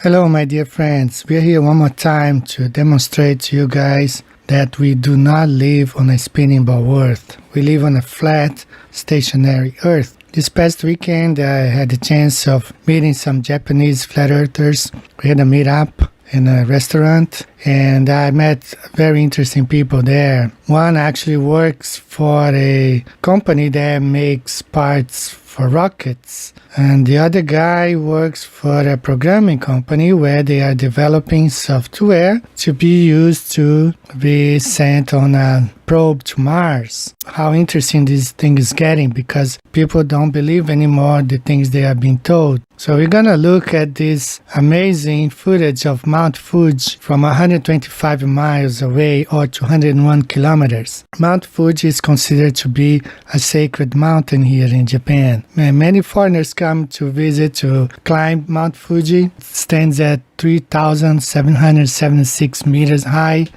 Hello my dear friends, we are here one more time to demonstrate to you guys that we do not live on a spinning ball earth. We live on a flat, stationary earth. This past weekend I had the chance of meeting some Japanese flat earthers. We had a meetup in a restaurant and I met very interesting people there. One actually works for a company that makes parts for rockets, and the other guy works for a programming company where they are developing software to be used to be sent on a probe to Mars. How interesting this thing is getting, because people don't believe anymore the things they are being told. So we're gonna look at this amazing footage of Mount Fuji from 125 miles away, or 201 kilometers. Mount Fuji is considered to be a sacred mountain here in Japan. Many foreigners come to visit to climb Mount Fuji. It stands at 3,776 meters high,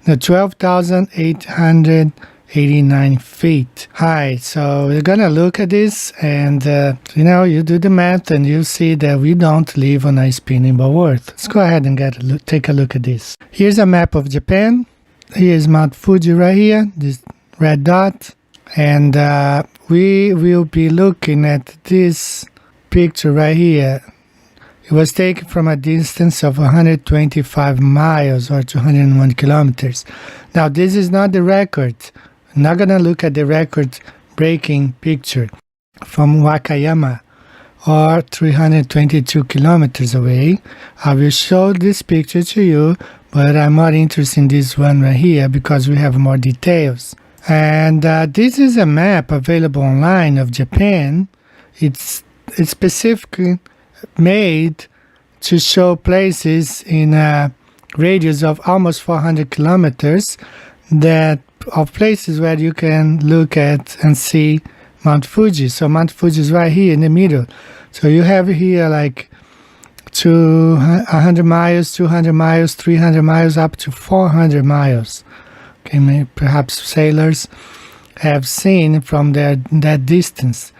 12,889 feet high. So we're gonna look at this and you do the math and you see that we don't live on a spinning ball earth. Let's go ahead and take a look at this. Here's a map of Japan. Here's Mount Fuji right here, this red dot, and we will be looking at this picture right here. It was taken from a distance of 125 miles or 201 kilometers. Now this is not the record. I'm not going to look at the record-breaking picture from Wakayama, or 322 kilometers away. I will show this picture to you, but I'm more interested in this one right here because we have more details. And this is a map available online of Japan. It's specifically made to show places in a radius of almost 400 kilometers of places where you can look at and see Mount Fuji. So Mount Fuji is right here in the middle. So you have here like 100 miles, 200 miles, 300 miles, up to 400 miles. Okay, perhaps sailors have seen from that distance.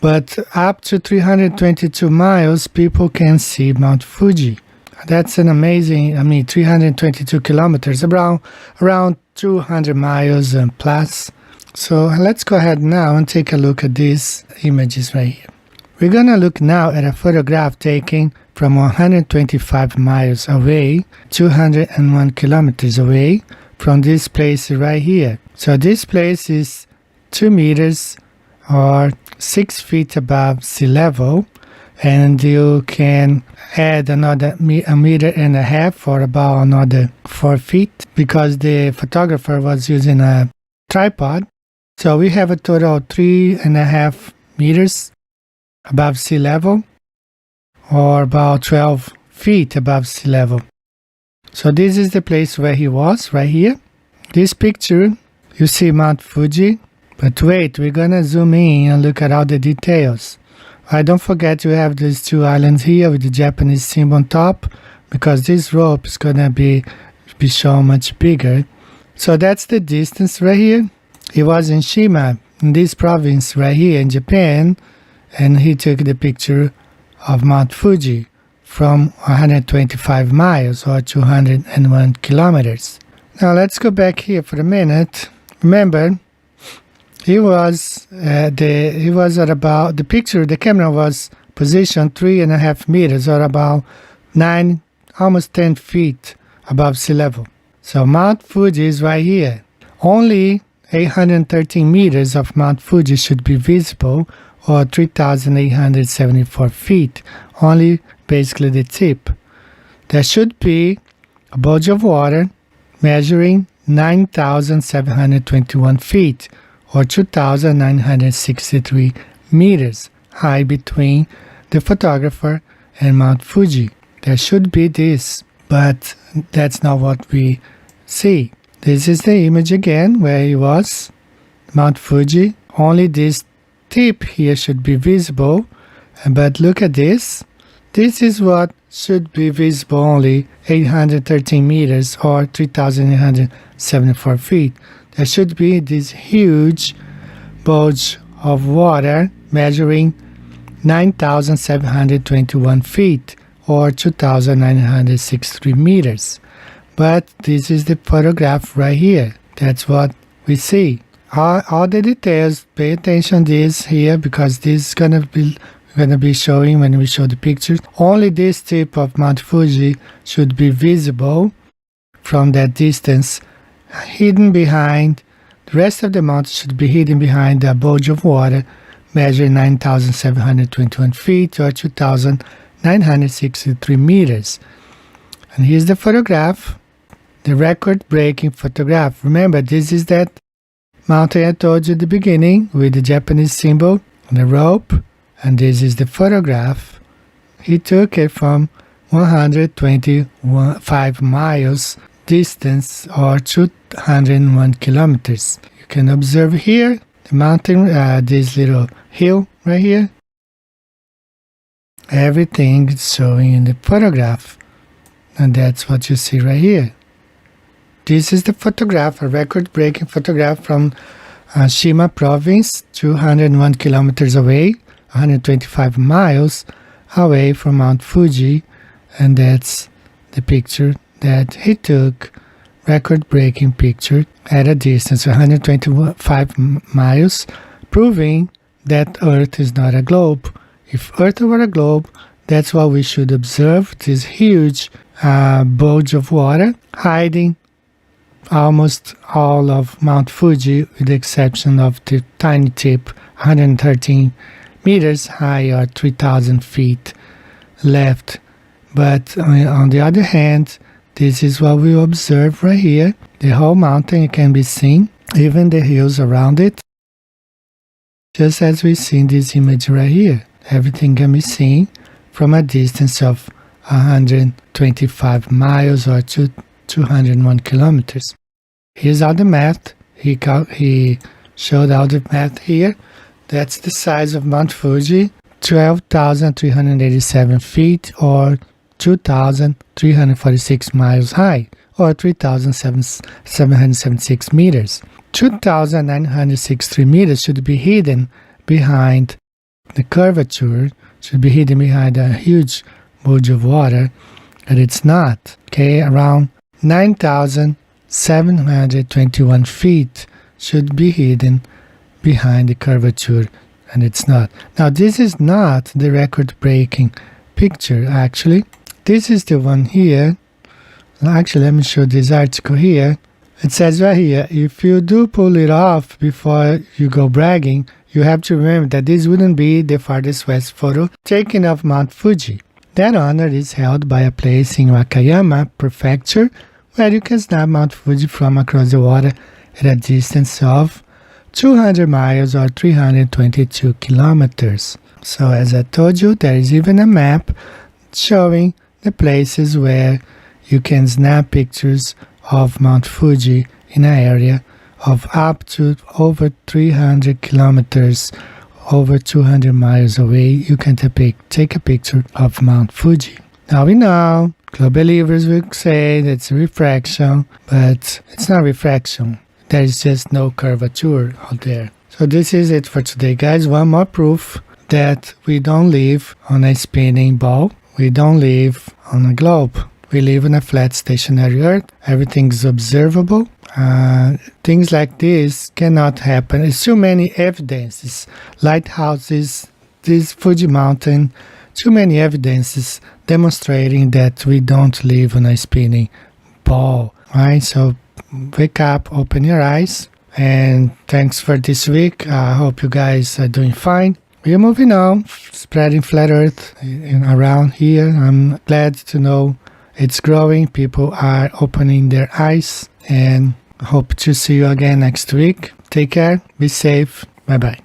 But up to 322 miles, people can see Mount Fuji. That's an amazing, 322 kilometers, around 200 miles plus. So let's go ahead now and take a look at these images right here. We're going to look now at a photograph taken from 125 miles away, 201 kilometers away from this place right here. So this place is 2 meters or 6 feet above sea level, and you can add another a meter and a half, or about another 4 feet, because the photographer was using a tripod. So we have a total of 3.5 meters above sea level, or about 12 feet above sea level. So this is the place where he was, right here. This picture, you see Mount Fuji. But wait, we're gonna zoom in and look at all the details. Don't forget you have these 2 islands here with the Japanese symbol on top, because this rope is gonna be shown much bigger. So that's the distance right here. He was in Shima, in this province right here in Japan, and he took the picture of Mount Fuji from 125 miles or 201 kilometers. Now let's go back here for a minute. Remember, he was at about, the camera was positioned 3.5 meters, or about 9, almost 10 feet above sea level. So Mount Fuji is right here. Only 813 meters of Mount Fuji should be visible, or 3,874 feet. Only basically the tip. There should be a body of water measuring 9,721 feet, or 2,963 meters high between the photographer and Mount Fuji. There should be this, but that's not what we see. This is the image again where he was, Mount Fuji. Only this tip here should be visible, but look at this. This is what should be visible, only 813 meters or 3,874 feet. There should be this huge bulge of water measuring 9,721 feet or 2,963 meters. But this is the photograph right here. That's what we see. All the details, pay attention to this here, because this is gonna be showing when we show the pictures. Only this tip of Mount Fuji should be visible from that distance, hidden behind. The rest of the mountain should be hidden behind a bulge of water measuring 9,721 feet or 2,963 meters. And here's the photograph, the record-breaking photograph. Remember, this is that mountain I told you at the beginning with the Japanese symbol on the rope, and this is the photograph. He took it from 125 miles distance or 201 kilometers. You can observe here the mountain, this little hill right here. Everything is showing in the photograph, and that's what you see right here. This is the photograph, a record-breaking photograph from Shima province, 201 kilometers away, 125 miles away from Mount Fuji, and that's the picture that he took, record-breaking picture at a distance of 125 miles, proving that Earth is not a globe. If Earth were a globe, that's what we should observe, this huge bulge of water hiding almost all of Mount Fuji, with the exception of the tiny tip, 113 meters high or 3,000 feet left. But on the other hand, this is what we observe right here. The whole mountain can be seen, even the hills around it. Just as we see in this image right here. Everything can be seen from a distance of 125 miles or 201 kilometers. Here's all the math. He showed all the math here. That's the size of Mount Fuji, 12,387 feet or 2,346 miles high, or 3,776 meters. 2,963 meters should be hidden behind the curvature, should be hidden behind a huge bulge of water, and it's not. Okay, around 9,721 feet should be hidden behind the curvature, and it's not. Now, this is not the record-breaking picture, actually. This is the one here. Actually, let me show this article here. It says right here, if you do pull it off before you go bragging, you have to remember that this wouldn't be the farthest west photo taken of Mount Fuji. That honor is held by a place in Wakayama Prefecture, where you can snap Mount Fuji from across the water at a distance of 200 miles or 322 kilometers. So as I told you, there is even a map showing the places where you can snap pictures of Mount Fuji in an area of up to over 300 kilometers, over 200 miles away. You can take a picture of Mount Fuji. Now we know, club believers will say that's refraction, but it's not refraction. There is just no curvature out there. So this is it for today, guys. One more proof that we don't live on a spinning ball. We don't live on a globe. We live on a flat stationary Earth. Everything is observable. Things like this cannot happen. There's too many evidences. Lighthouses, this Fuji mountain, too many evidences demonstrating that we don't live on a spinning ball. Right? So wake up, open your eyes, and thanks for this week. I hope you guys are doing fine. We are moving on, spreading flat Earth around here. I'm glad to know it's growing. People are opening their eyes, and hope to see you again next week. Take care, be safe, bye bye.